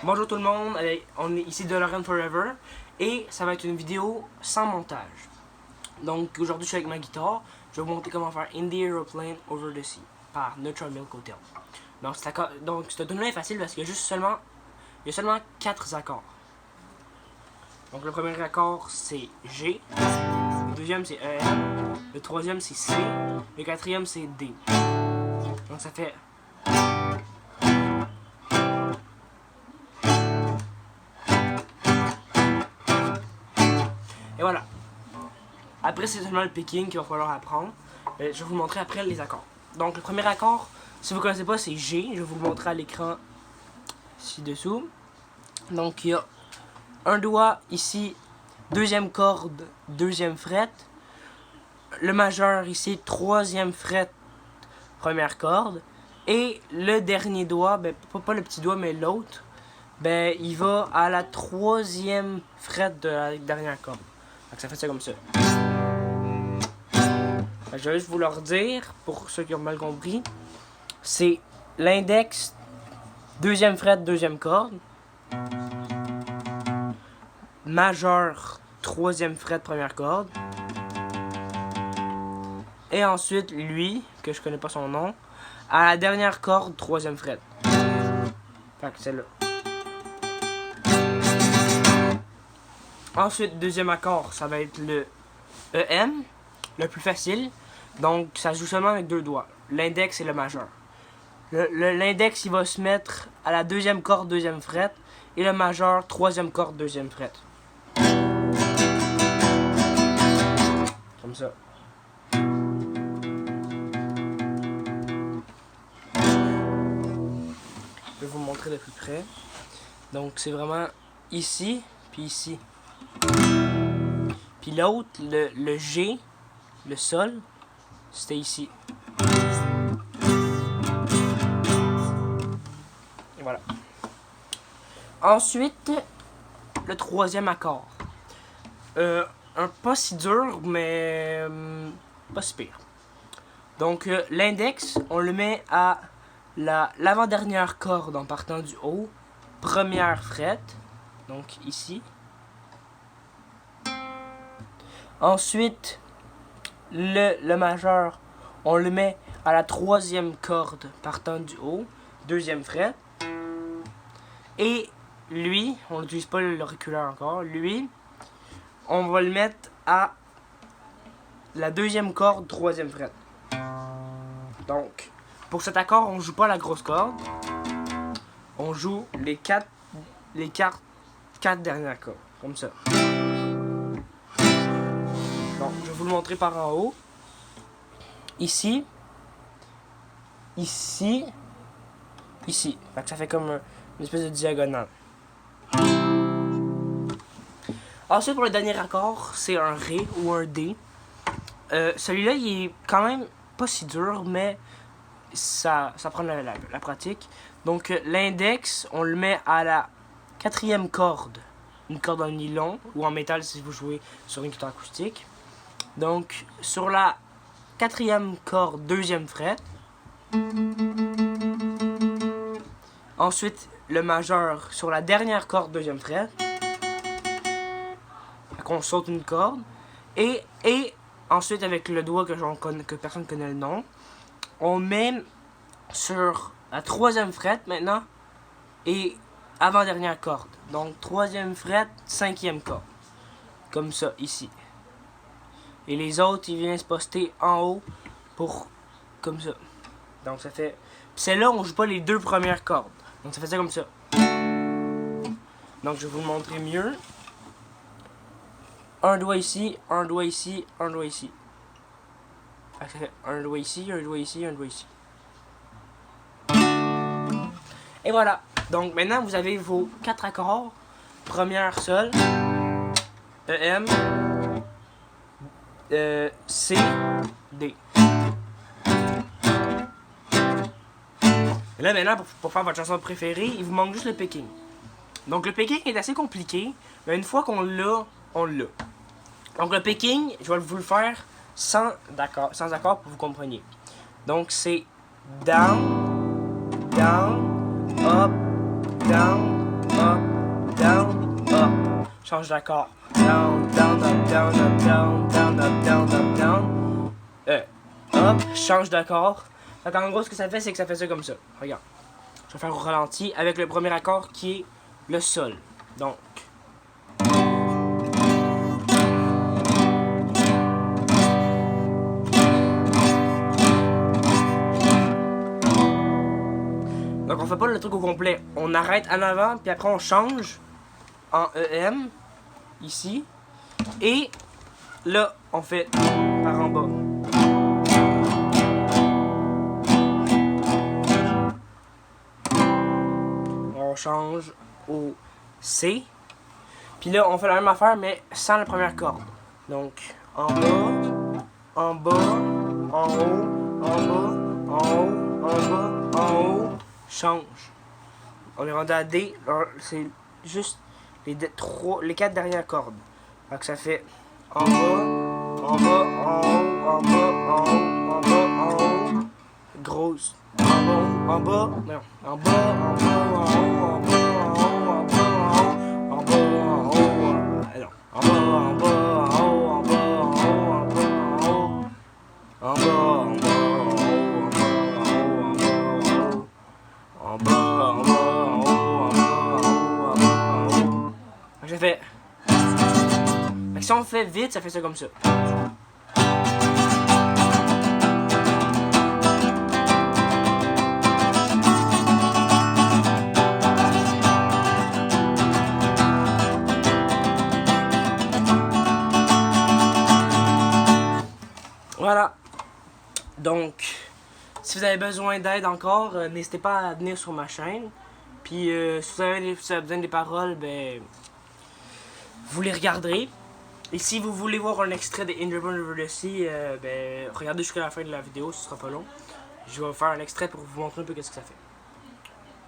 Bonjour tout le monde, on est ici DeLorean Forever et ça va être une vidéo sans montage. Donc aujourd'hui je suis avec ma guitare, je vais vous montrer comment faire In the Aeroplane Over the Sea par Neutral Milk Hotel. Donc cette tune-là est facile parce qu'il y a seulement 4 accords. Donc le premier accord c'est G, le deuxième c'est E, le troisième c'est C, le quatrième c'est D. Donc ça fait... Et voilà. Après, c'est seulement le picking qu'il va falloir apprendre. Je vais vous montrer après les accords. Donc, le premier accord, si vous ne connaissez pas, c'est G. Je vais vous le montrer à l'écran ci-dessous. Donc, il y a un doigt ici, deuxième corde, deuxième fret. Le majeur ici, troisième fret, première corde. Et le dernier doigt, pas le petit doigt, mais l'autre, il va à la troisième fret de la dernière corde. Donc, ça fait ça comme ça. Je vais juste vous le redire, pour ceux qui ont mal compris. C'est l'index, deuxième fret, deuxième corde. Majeur, troisième fret, première corde. Et ensuite, lui, que je connais pas son nom, à la dernière corde, troisième fret. Fait que c'est là. Ensuite, deuxième accord, ça va être le EM, le plus facile. Donc, ça se joue seulement avec deux doigts, l'index et le majeur. L'index, il va se mettre à la deuxième corde, deuxième fret, et le majeur, troisième corde, deuxième fret. Comme ça. Je vais vous montrer de plus près. Donc, c'est vraiment ici, puis ici. Puis l'autre, le G, le sol, c'était ici. Et voilà. Ensuite, le troisième accord. Pas si dur, mais pas si pire. Donc, l'index, on le met à l'avant-dernière corde en partant du haut. Première fret, donc ici. Ensuite, le majeur, on le met à la troisième corde partant du haut, deuxième fret. Et lui, on n'utilise pas l'auriculaire encore, lui, on va le mettre à la deuxième corde, troisième fret. Donc, pour cet accord, on joue pas la grosse corde, on joue les quatre dernières cordes, comme ça. Bon, je vais vous le montrer par en haut. Ici. Ici. Ici. Fait que ça fait comme une espèce de diagonale. Ensuite, pour le dernier accord, c'est un Ré ou un D. Celui-là, il est quand même pas si dur, mais ça prend la pratique. Donc, l'index, on le met à la quatrième corde. Une corde en nylon ou en métal si vous jouez sur une guitare acoustique. Donc, sur la quatrième corde, deuxième fret. Ensuite, le majeur sur la dernière corde, deuxième fret. Fait qu'on saute une corde. Et ensuite, avec le doigt que personne ne connaît le nom, on met sur la troisième fret maintenant. Et avant-dernière corde. Donc, troisième fret, cinquième corde. Comme ça, ici. Et les autres, ils viennent se poster en haut pour... comme ça. Donc ça fait... Puis celle-là, on joue pas les deux premières cordes. Donc ça fait ça comme ça. Donc je vais vous le montrer mieux. Un doigt ici, un doigt ici, un doigt ici. Ça fait un doigt ici, un doigt ici, un doigt ici. Et voilà. Donc maintenant, vous avez vos 4 accords. Première sol. EM. C, D. Et là maintenant, pour faire votre chanson préférée, il vous manque juste le picking. Donc le picking est assez compliqué, mais une fois qu'on l'a, on l'a. Donc le picking, je vais vous le faire sans accord pour que vous compreniez. Donc c'est down, down, up, down, up, down, up. Change d'accord. Down, down, up, down, up, down, down, up, down, up, down. Up, change d'accord. Donc en gros, ce que ça fait, c'est que ça fait ça comme ça. Regarde. Je vais faire au ralenti avec le premier accord qui est le sol. Donc. Donc on fait pas le truc au complet. On arrête en avant, puis après on change en EM, ici. Et là, on fait par en bas. On change au C. Puis là, on fait la même affaire, mais sans la première corde. Donc, en bas, en bas, en haut, en bas, en haut, en bas, en haut. Change. On est rendu à D. C'est juste les 4 dernières cordes. Donc ça fait en bas, en bas, en haut, en bas, en haut, en bas, en haut. Grosse. En bas, en bas, non. En bas, en bas, en haut, en bas, en haut, en bas, en haut, en bas, en haut, non. En bas, en bas, en haut, en bas, en haut, en bas, en haut. En bas, en bas, en haut, en bas, en bas, en bas, en haut, en bas, en haut, en haut. J'ai fait. Si on fait vite, ça fait ça comme ça. Voilà. Donc, si vous avez besoin d'aide encore, n'hésitez pas à venir sur ma chaîne. Puis, si vous avez besoin des paroles, ben, vous les regarderez. Et si vous voulez voir un extrait de Underborn Over the Sea, ben, regardez jusqu'à la fin de la vidéo, ce sera pas long. Je vais vous faire un extrait pour vous montrer un peu qu'est-ce que ça fait.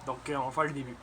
Donc, on va faire le début.